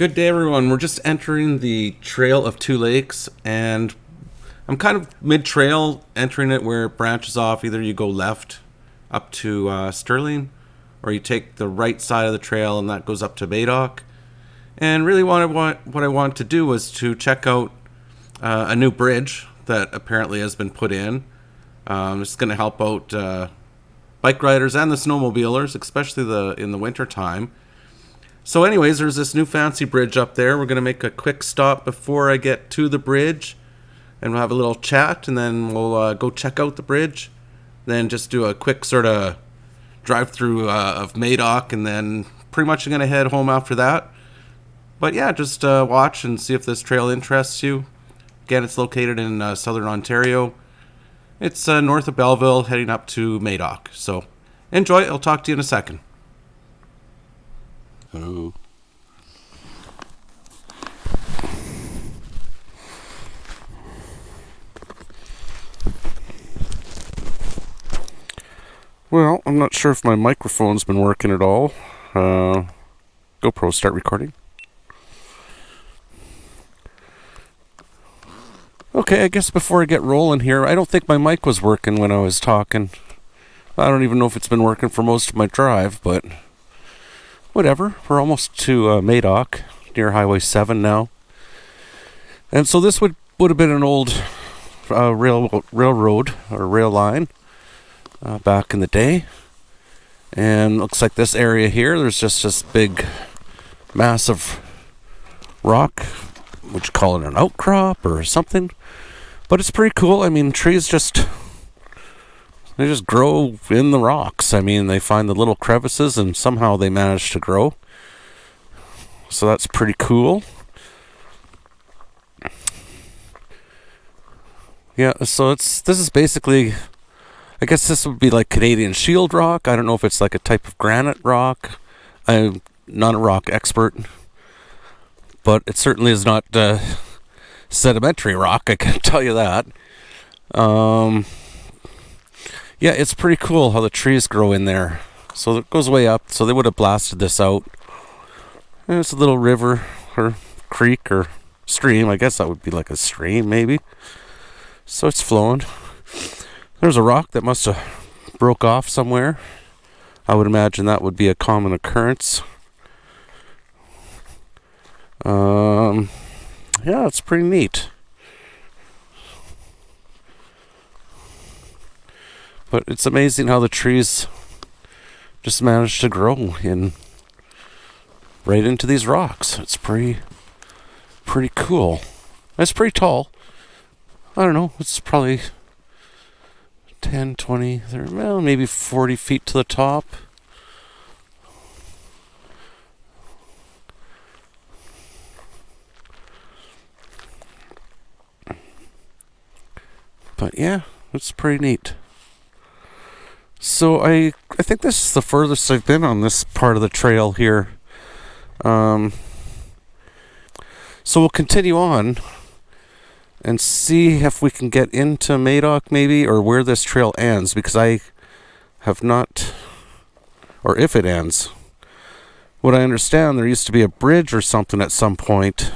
Good day, everyone. We're just entering the Trail of Two Lakes, and I'm kind of mid-trail entering it where it branches off. Either you go left up to Sterling, or you take the right side of the trail, and that goes up to Madoc. And really what I wanted to do was to check out a new bridge that apparently has been put in. It's going to help out bike riders and the snowmobilers, especially in the winter time. So anyways, there's this new fancy bridge up there. We're going to make a quick stop before I get to the bridge, and we'll have a little chat, and then we'll go check out the bridge. Then just do a quick sort of drive-through of Madoc, and then pretty much I'm going to head home after that. But yeah, just watch and see if this trail interests you. Again, it's located in southern Ontario. It's north of Belleville, heading up to Madoc. So enjoy. I'll talk to you in a second. Hello. Well, I'm not sure if my microphone's been working at all. GoPro, start recording. Okay, I guess before I get rolling here, I don't think my mic was working when I was talking. I don't even know if it's been working for most of my drive, but whatever. We're almost to Madoc, near Highway 7 now. And so this would have been an old railroad or rail line back in the day. And looks like this area here, there's just this big, massive rock. Would you call it an outcrop or something? But it's pretty cool. I mean, trees just grow in the rocks. I mean, they find the little crevices and somehow they manage to grow. So that's pretty cool. Yeah, so this is basically, I guess this would be like Canadian shield rock. I don't know if it's like a type of granite rock. I'm not a rock expert, but it certainly is not sedimentary rock, I can tell you that. Yeah, it's pretty cool how the trees grow in there. So it goes way up, so they would have blasted this out. And it's a little river, or creek, or stream. I guess that would be like a stream, maybe. So it's flowing. There's a rock that must have broke off somewhere. I would imagine that would be a common occurrence. Yeah, it's pretty neat. But it's amazing how the trees just manage to grow right into these rocks. It's pretty cool. It's pretty tall. I don't know, it's probably 10, 20, 30, well, maybe 40 feet to the top. But yeah, it's pretty neat. So I think this is the furthest I've been on this part of the trail here. So we'll continue on and see if we can get into Madoc maybe, or where this trail ends, because I have not, or if it ends. What I understand, there used to be a bridge or something at some point,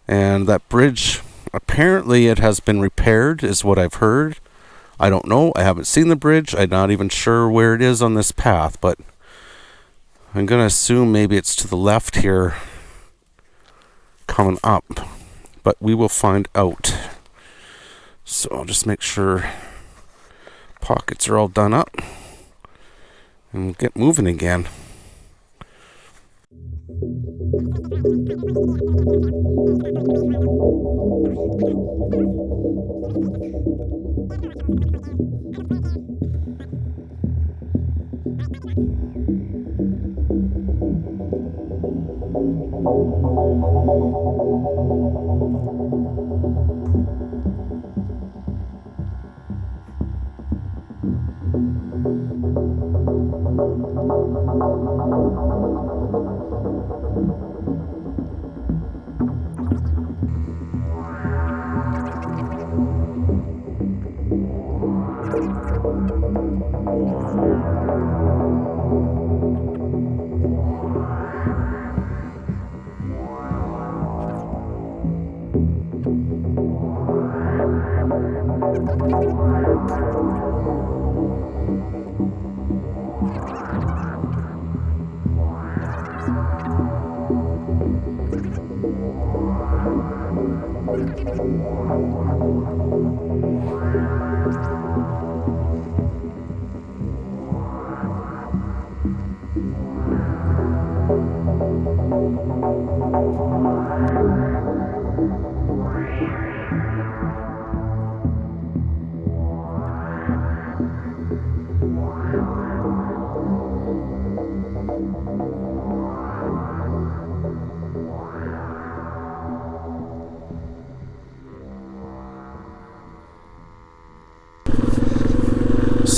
and that bridge, apparently it has been repaired, is what I've heard. I don't know. I haven't seen the bridge. I'm not even sure where it is on this path, but I'm going to assume maybe it's to the left here coming up, but we will find out. So I'll just make sure pockets are all done up and we'll get moving again.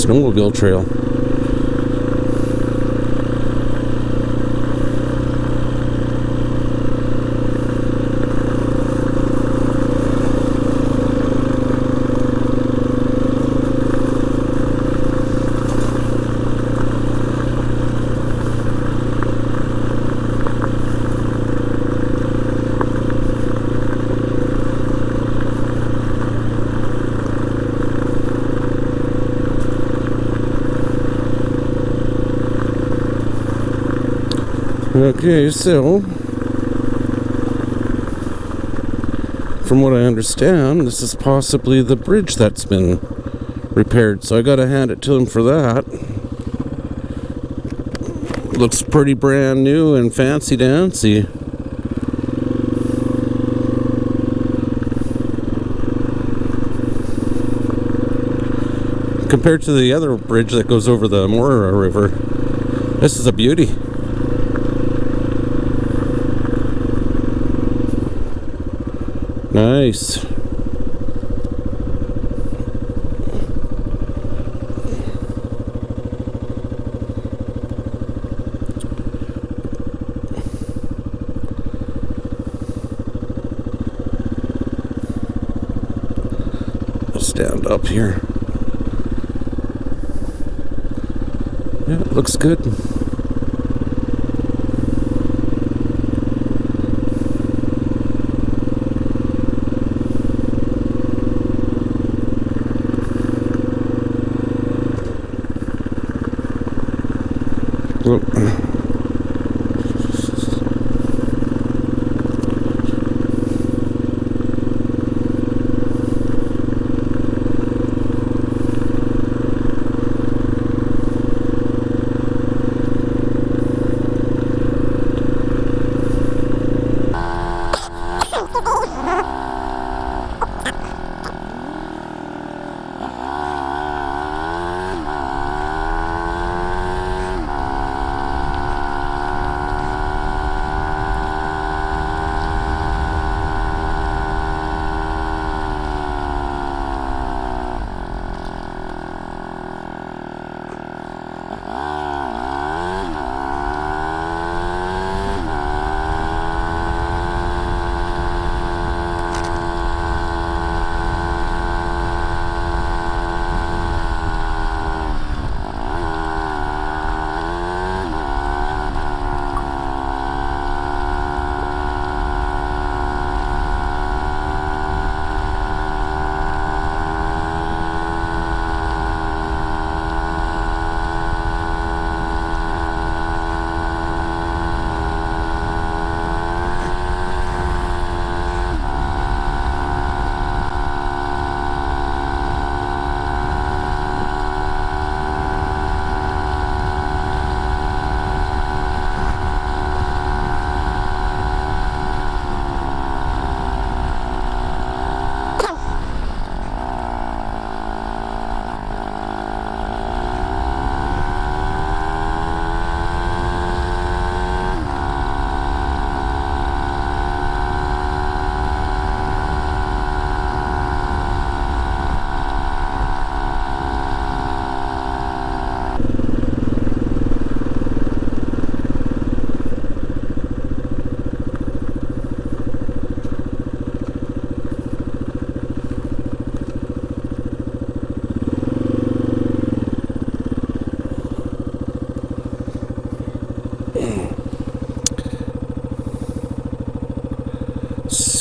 Snowmobile trail. Okay, so from what I understand, this is possibly the bridge that's been repaired, so I gotta hand it to him for that. Looks pretty brand new and fancy dancy. Compared to the other bridge that goes over the Mora River, this is a beauty. Nice. I'll stand up here. Yeah, it looks good.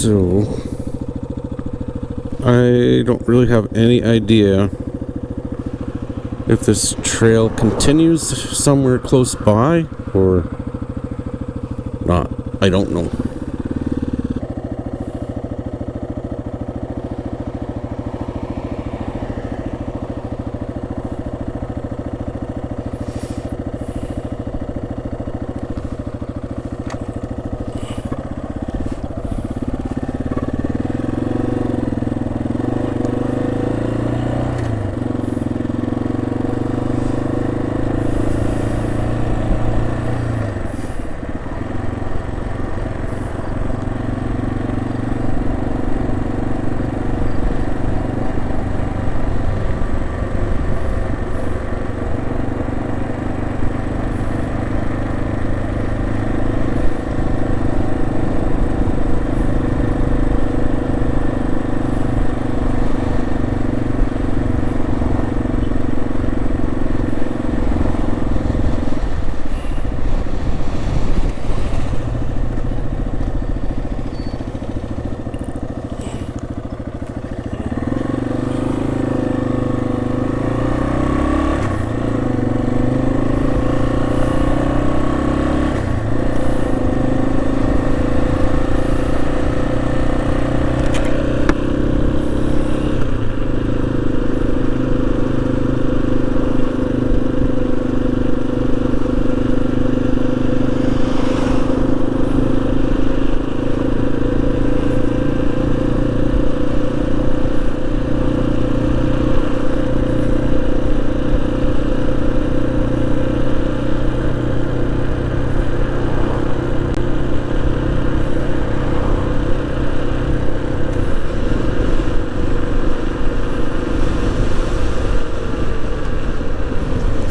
So I don't really have any idea if this trail continues somewhere close by or not. I don't know.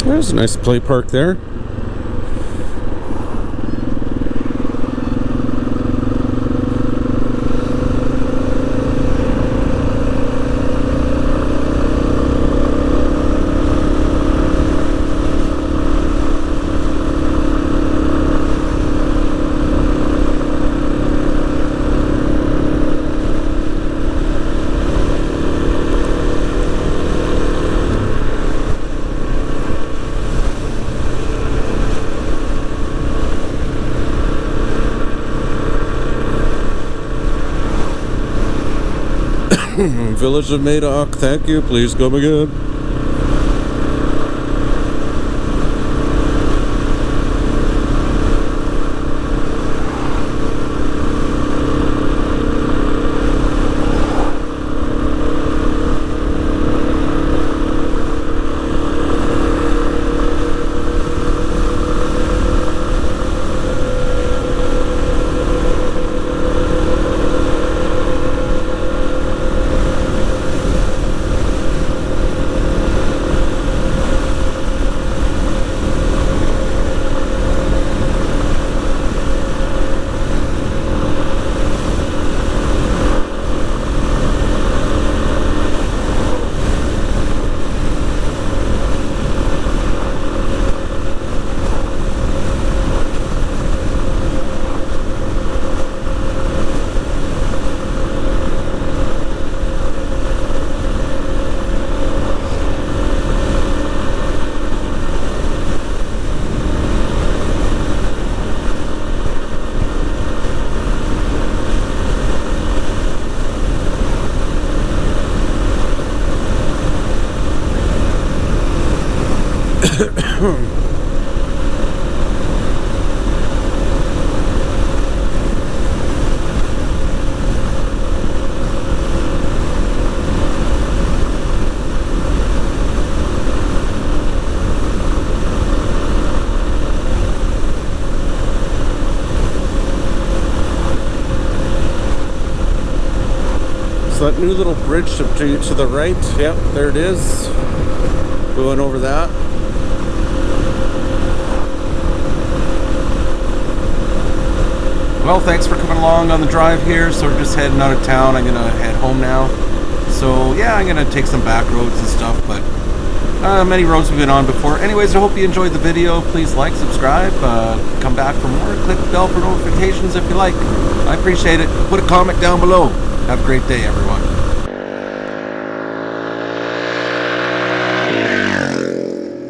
There's a nice play park there. Village of Madoc, thank you. Please come again. That new little bridge to the right. Yep, there it is. Going over that. Well, thanks for coming along on the drive here. So we're just heading out of town. I'm gonna head home now. So yeah, I'm gonna take some back roads and stuff, but many roads we've been on before. Anyways, I hope you enjoyed the video. Please like, subscribe, come back for more. Click the bell for notifications if you like. I appreciate it. Put a comment down below. Have a great day, everyone.